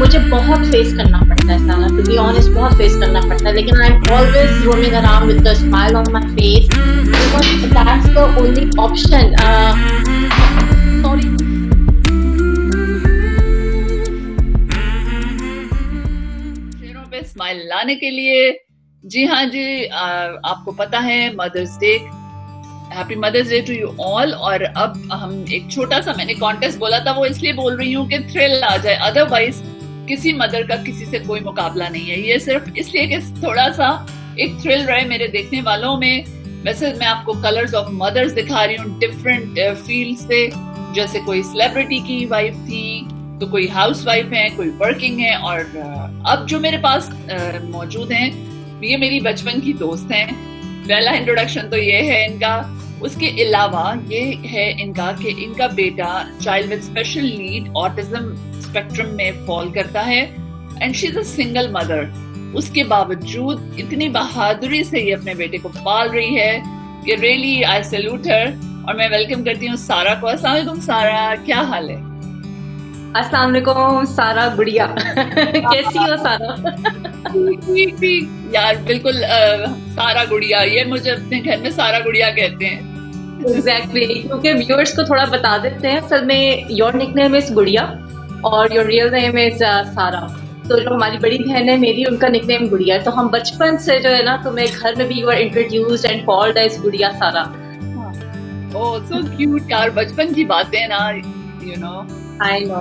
مجھے بہت فیس کرنا پڑتا ہے سارا, ٹو بی آنیسٹ بہت فیس کرنا پڑتا ہے, لیکن I'm always roaming around with the smile on my face because that's the only option. Sorry چہروں پہ اسمائل لانے کے لیے. جی ہاں جی, آپ کو پتا ہے مدرس day, happy Mother's day to you all. اور اب ہم ایک چھوٹا سا, میں نے کانٹیسٹ بولا تھا, وہ اس لیے بول رہی ہوں کہ تھرل آ جائے, ادروائز کسی مدر کا کسی سے کوئی مقابلہ نہیں ہے. یہ صرف اس لیے کہ تھوڑا سا ایک تھرل رہے میرے دیکھنے والوں میں. ویسے میں آپ کو کلرز آف مدرز دکھا رہی ہوں ڈفرینٹ فیلڈ سے, جیسے کوئی سیلیبریٹی کی وائف تھی, تو کوئی ہاؤس وائف ہے, کوئی ورکنگ ہے, اور اب جو میرے پاس موجود ہیں یہ میری بچپن کی دوست ہیں. پہلا انٹروڈکشن تو یہ ہے ان کا. اس کے علاوہ یہ ہے ان کا کہ ان کا بیٹا child with special need autism spectrum میں فال کرتا ہے, and she is a single mother. اس کے باوجود اتنی بہادری سے یہ اپنے بیٹے کو پال رہی ہے کہ ریئلی آئی سیلوٹ ہر. اور میں ویلکم کرتی ہوں سارا کو. السلام علیکم سارا, کیا حال ہے؟ السلام علیکم سارا گڑیا, کیسی ہو سارا؟ یار بالکل سارا گڑیا, یہ مجھے اپنے گھر میں سارا گڑیا کہتے ہیں. ایگزیکٹلی, کیونکہ ویورز کو تھوڑا بتا دیتے ہیں, اصل میں یور نک نیم از گڑیا اور یور ریئل نیم از سارا. تو جو ہماری بڑی بہن ہے میری, ان کا نک نیم گڑیا ہے. تو ہم بچپن سے جو ہے نا, تو میں گھر میں بھی you are introduced and called as گڑیا سارا. اوہ سو کیوٹ یار, بچپن کی باتیں نا, you know. I know,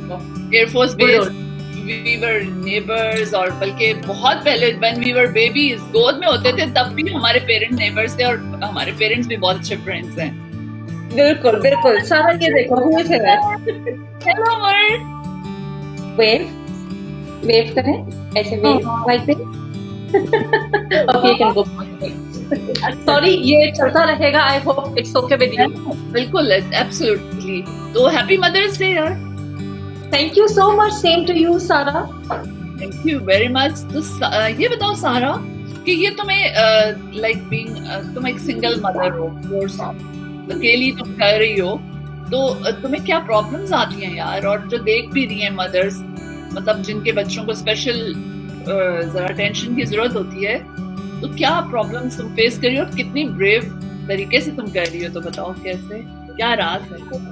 air force base, we were neighbors, اور بلکہ بہت پہلے when we were babies گود میں ہوتے تھے تب بھی ہمارے پیرنٹ نیبرز تھے, اور ہمارے پیرنٹس بھی بہت اچھے فرینڈس ہیں. بالکل بالکل. سارا یہ دیکھو ہوئے تھے, ہیلو ور, ویو ویو کریں ایسے, wave like this. Okay can go. Sorry, یہ چلتا رہے گا. I hope it's okay with you. بالکل ایبسلیوٹلی. تو ہیپی مدرس ڈے یار. Thank you so much, same to you Sara. Thank you very much. تو یہ بتاؤ سارا کہ یہ تمہیں لائک بینگ, تم ایک سنگل مدر ہو, اکیلی تم کر رہی ہو, تو تمہیں کیا پرابلمس آتی ہیں یار؟ اور جو دیکھ بھی رہی ہیں مدرس, مطلب جن کے بچوں کو اسپیشل ذرا اٹینشن کی ضرورت ہوتی ہے, تو کیا پرابلمس تم فیس کر رہی ہو, کتنی بریو طریقے سے تم کر رہی ہو, تو بتاؤ کیسے, کیا راز ہے؟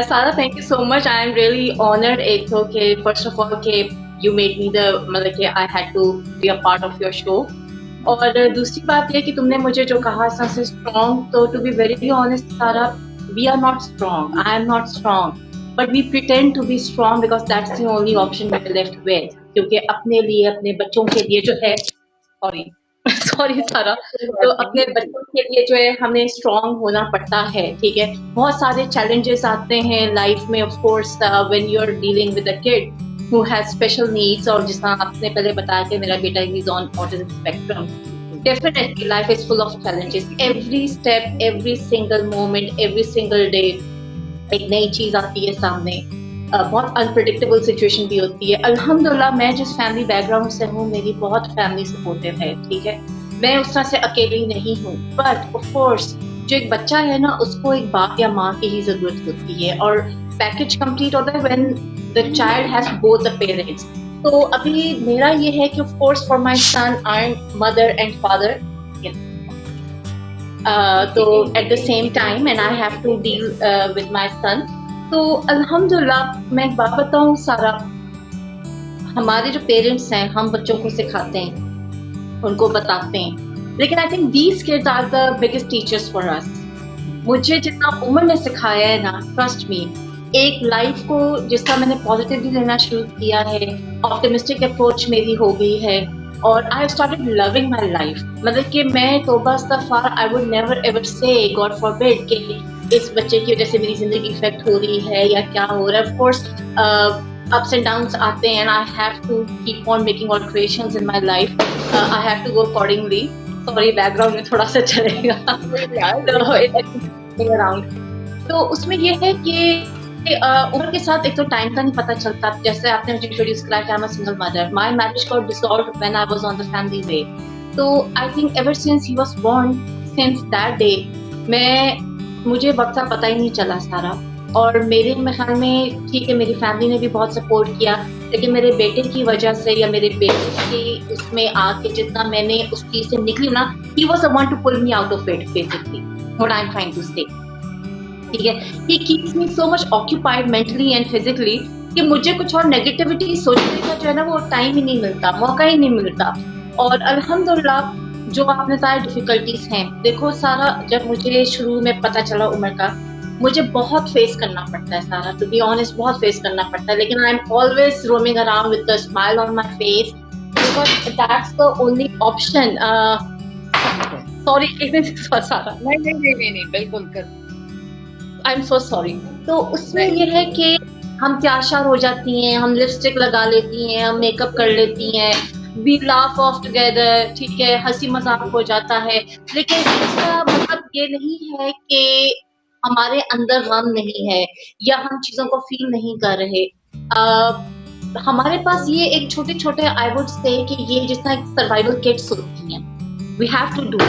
Sara, thank you so much. I am really honored. ایک تو کہ first of all کہ you made me the, مطلب کہ I had to be a part of your show. اور دوسری بات یہ کہ تم نے مجھے جو کہا سب سے strong, تو to be very honest Sara, we are not strong. I am not strong. But we pretend to be strong because that's the only option we are left with. کیونکہ اپنے لیے, اپنے بچوں کے لیے جو ہے, سوری سارا, تو اپنے بچوں کے لیے جو ہے ہمیں اسٹرانگ ہونا پڑتا ہے. ٹھیک ہے, بہت سارے چیلنجز آتے ہیں لائف میں, of course when you are dealing with a kid who has special needs. اور جس طرح آپ نے پہلے بتایا کہ میرا بیٹا is on autism spectrum, definitely life is full of challenges. Every step, every single moment, every single day ایک نئی چیز آتی ہے سامنے. بہت انپریڈکٹیبل سچویشن بھی ہوتی ہے. الحمدللہ میں جس فیملی بیک گراؤنڈ سے ہوں, میری بہت فیملی سپورٹیو ہے. ٹھیک ہے, میں اس طرح سے اکیلی نہیں ہوں. بٹ آف کورس جو ایک بچہ ہے نا, اس کو ایک باپ یا ماں کی ہی ضرورت ہوتی ہے, اور پیکج کمپلیٹ ہوتا ہے when the child has both the parents. تو ابھی میرا یہ ہے کہ of course for my son I am mother and father, تو at the same time and I have to deal with my son. تو الحمدللہ میں ایک بات بتاؤں سارا, ہمارے جو پیرنٹس ہیں, ہم بچوں کو سکھاتے ہیں, ان کو بتاتے ہیں, لیکن I think these kids are the biggest teachers for us. مجھے جتنا عمر نے سکھایا ہے نا, ٹرسٹ می, ایک لائف کو جس طرح میں نے پازیٹیولی لینا شروع کیا ہے, آپٹمسٹک اپروچ میری ہو گئی ہے, اور I have started living my life. مطلب کہ میں توبہ استغفار, I would never ever say God forbid کہ اس بچے کی وجہ سے میری زندگی افیکٹ ہو رہی ہے یا کیا ہو رہا ہے. Of course ups and downs آتے ہیں, and I have to keep on making alterations in my life. I have to go accordingly. Sorry, background میں تھوڑا سا چلے گا. تو اس میں یہ ہے کہ عمر کے ساتھ ایک تو ٹائم کا نہیں پتہ چلتا. جیسے آپ نے مجھے انٹروڈیوس کرا کہ I'm a single mother. My marriage got dissolved when I was on the family way. So I think ever since he was born, since that day, مجھے وقت کا پتہ ہی نہیں چلا سارا. اور میرے خیال میں ٹھیک ہے میری فیملی نے بھی بہت سپورٹ کیا, لیکن میرے بیٹے کی وجہ سے یا میرے بیٹے کی اس میں آ کے جتنا میں نے اس چیز سے نکلی نا, he was the one to pull me out of it basically, what I'm trying to say. ٹھیک ہے, he keeps me so much occupied mentally and physically کہ مجھے کچھ اور نیگیٹیوٹی سوچنے کا جو ہے نا وہ ٹائم ہی نہیں ملتا, موقع ہی نہیں ملتا. اور الحمدللہ جو آپ نے سارے ڈیفیکلٹیز ہیں, دیکھو سارا جب مجھے شروع میں پتہ چلا عمر کا, مجھے بہت فیس کرنا پڑتا ہے سارا, ٹو بی آنیسٹ بہت فیس کرنا پڑتا ہے, لیکن I'm always roaming around with a smile on my face because that's the only option. Sorry ایک دن سارا, نہیں بالکل کر, آئی ایم سو سوری. تو اس میں یہ ہے کہ ہم تیاشار ہو جاتی ہیں, ہم لپسٹک لگا لیتی ہیں, ہم میک اپ کر لیتی ہیں, وی لاف آف ٹوگیدر, ٹھیک ہے, ہنسی مذاق ہو جاتا ہے, لیکن اس کا مطلب یہ نہیں ہے کہ ہمارے اندر غم نہیں ہے یا ہم چیزوں کو فیل نہیں کر رہے. ہمارے پاس یہ ایک چھوٹے چھوٹے آئی وڈ سے کہ یہ جس طرح سروائیول کٹس ہوتی ہیں, we have to do.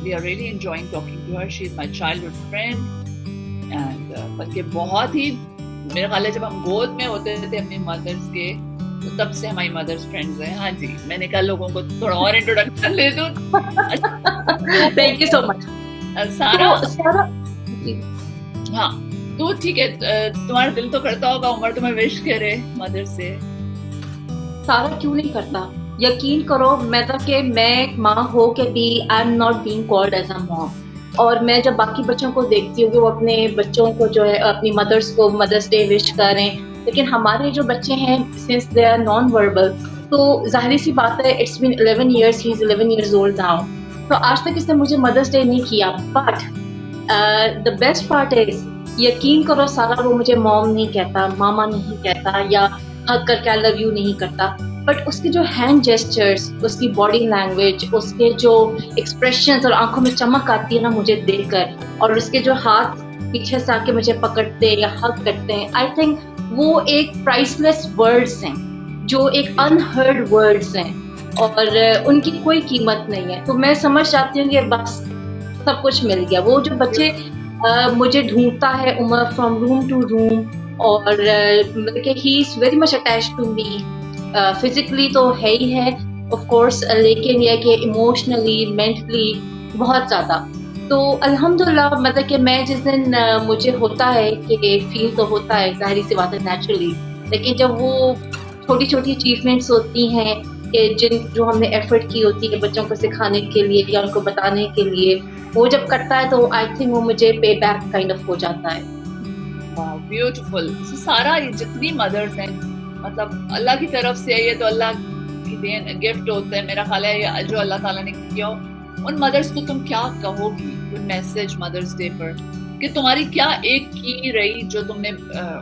We are really enjoying talking to her. She is my childhood friend. And بلکہ بہت ہی میرا خیال ہے جب ہم گود میں ہوتے تھے اپنی مدرس کے تو تب سے ہماری مدرس فرینڈز ہیں. ہاں جی, میں نے کہا لوگوں کو تھوڑا اور انٹروڈکشن لے دوں. تھینک یو سو مچ سارا. ہاں تو ٹھیک ہے, تمہارا دل تو کرتا ہوگا عمر تمہیں وش کرے مدر سے. سارا کیوں نہیں کرتا, یقین کرو مطلب کہ میں ماں ہو کے بھی I am not being called as a مام. اور میں جب باقی بچوں کو دیکھتی ہوں کہ وہ اپنے بچوں کو جو ہے اپنی مدرس کو مدرس ڈے وش کریں, لیکن ہمارے جو بچے ہیں since they are non verbal, تو ظاہری سی بات ہے it's been 11 years, he is 11 years old now, تو آج تک اس نے مجھے مدرس ڈے نہیں کیا. But the best part is, یقین کرو سارا وہ مجھے موم نہیں کہتا, ماما نہیں کہتا, یا ہگ کر کے آئی لو یو نہیں کرتا, بٹ اس کے جو ہینڈ جیسچرس, اس کی باڈی لینگویج, اس کے جو ایکسپریشنز اور آنکھوں میں چمک آتی ہے نا مجھے دیکھ کر, اور اس کے جو ہاتھ پیچھے سے آ کے مجھے پکڑتے یا ہگ کرتے ہیں, آئی تھنک وہ ایک پرائس لیس ورڈس ہیں, جو ایک انہرڈ ورڈس ہیں, اور ان کی کوئی قیمت نہیں ہے. تو میں سمجھ جاتی ہوں کہ بس سب کچھ مل گیا. وہ جو بچے مجھے ڈھونڈتا ہے عمر فرام روم ٹو روم, اور he is very much attach to me. Physically تو ہے ہی ہے آف کورس, لیکن یہ کہ ایموشنلی مینٹلی بہت زیادہ. تو الحمدللہ مطلب کہ میں جس دن مجھے ہوتا ہے کہ فیل تو ہوتا ہے ظاہری سی بات ہے نیچرلی, لیکن جب وہ چھوٹی چھوٹی اچیومنٹس ہوتی ہیں کہ جو ہم نے ایفرٹ کی ہوتی ہے بچوں کو سکھانے کے لیے یا ان کو بتانے کے لیے, وہ جب کرتا ہے تو آئی تھنک وہ مجھے پے بیک کائنڈ آف ہو جاتا ہے. بیوٹیفل. سارا یہ جتنی مدرس ہیں مطلب اللہ کی طرف سے, یہ تو اللہ کی دین گفٹ ہوتا ہے میرا خیال ہے جو اللہ تعالیٰ نے کیا. ان مدرس کو تم کیا کہو گی, کوئی میسج مدرس ڈے پر, کہ تمہاری کیا ایک کی رہی جو تم نے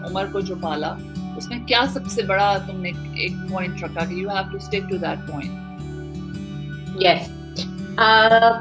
عمر کو جو پالا, اس میں کیا سب سے بڑا تم نے ایک پوائنٹ رکھا کہ you have to stick to that point? Yes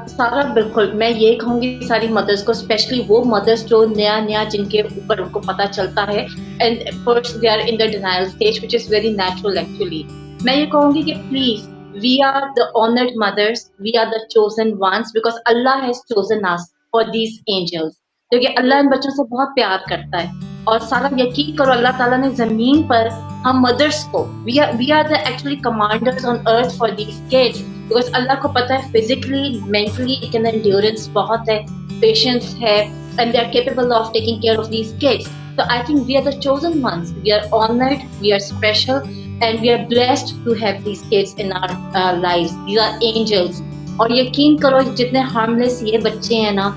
Sara بالکل میں یہ کہوں گی ساری مدرس کو, اسپیشلی وہ مدرس جو نیا جن کے اوپر ان کو پتہ چلتا ہے and first they are in the denial stage which is very natural actually. میں یہ کہوں گی کہ please we are the honored mothers, we are the chosen ones, because Allah has chosen us for these angels, کیونکہ اللہ ان بچوں سے بہت پیار کرتا ہے. اور سارا یقین کرو اللہ تعالیٰ نے زمین پر ہم مدرس کو, we are the actually commanders on earth for these kids, because اللہ کو پتہ ہے فزیکلی مینٹلی ایک انڈیورنس بہت ہے, پیشنس ہے, and they are capable of taking care of these kids. So I think we are the chosen ones. We are honored, we are special, and we are blessed to have these kids in our lives. These are angels. اور یقین کرو جتنے harmless یہ بچے ہیں نا,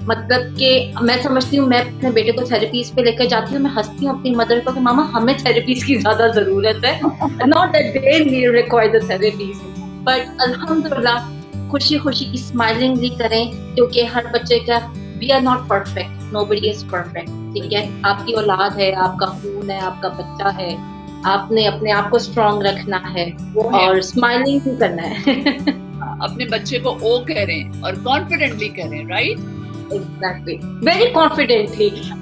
مطلب کہ میں سمجھتی ہوں, میں اپنے بیٹے کو تھراپیز پہ لے کر جاتی ہوں, میں ہنستی ہوں اپنی مدر کو کہ ماما ہمیں تھراپیز کی زیادہ ضرورت ہے, not that they require the therapies, but الحمدللہ خوشی خوشی اسمائلنگلی کریں, کیونکہ ہر بچے کا we are not perfect, nobody is perfect. ٹھیک ہے, آپ کی اولاد ہے, آپ کا خون ہے, آپ کا بچہ ہے, آپ نے اپنے آپ کو اسٹرانگ رکھنا ہے اور اسمائلنگ بھی کرنا ہے. اپنے بچے کو او کہہ رہے ہیں اور کانفیڈنٹلی کہہ رہے ہیں, right. Exactly. Very confidently.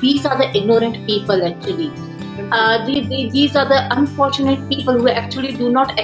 these are the ignorant people actually. These are the unfortunate people who actually do not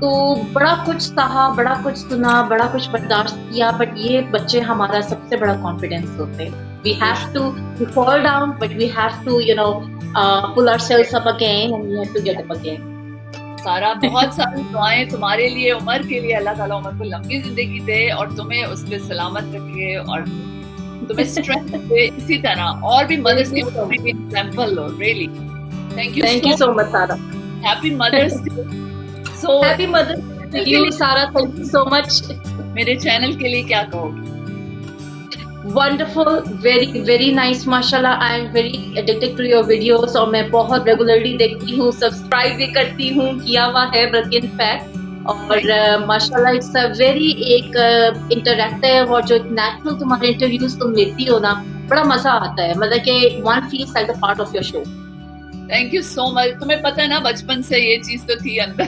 تو بڑا کچھ سہا, بڑا کچھ سنا, بڑا کچھ برداشت کیا, بٹ یہ بچے ہمارا سب سے بڑا کانفیڈینس ہوتے ہیں. We have to fall down, but we have to, pull ourselves up again and we have to get up again. سارا, بہت ساری دعائیں تمہارے لیے, عمر کے لیے. اللہ تعالیٰ عمر کو لمبی زندگی دے اور تمہیں اس پہ سلامت رکھے اور تمہیں اسٹرینتھ دے. اسی طرح اور بھی مدرس کے ایگزامپل ہو. Really thank you so much Sara. Happy Mother's Day. So, Happy Mother's Day to you, Sarah. Thank you so much. میرے چینل کے لیے کیا کہو گے؟ Wonderful, very very nice, mashallah. I am very addicted to your videos اور میں بہت regularly دیکھتی ہوں, سبسکرائب بھی کرتی ہوں, کیا ہوا ہے برکن فیکٹ. اور ماشاءاللہ اٹس اے ویری ایک انٹریکٹیو اور جو نیچرل تمہارے انٹرویوز تم لیتی ہو نا, بڑا مزہ آتا ہے, مطلب کہ one feels like a part of your show. Thank you so much. تمہیں پتہ ہے نا بچپن سے یہ چیز تو تھی اندر.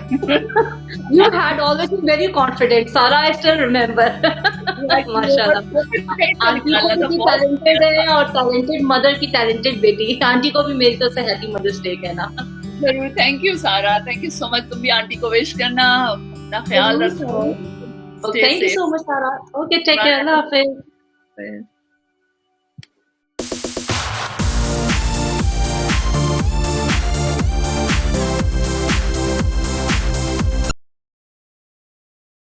You had always been very confident, Sarah. I still remember. ماشاءاللہ. آنٹی کو بھی ٹیلنٹڈ ہے اور ٹیلنٹڈ مدر کی ٹیلنٹڈ بیٹی. آنٹی کو بھی میری طرف سے ہیپی مدرس ڈے کہنا. ضرور. Thank you Sara, thank you so مچ. تم بھی آنٹی کو وش کرنا, اپنا خیال رکھو. Thank you so much, Sarah. Okay, take care. اللہ حافظ.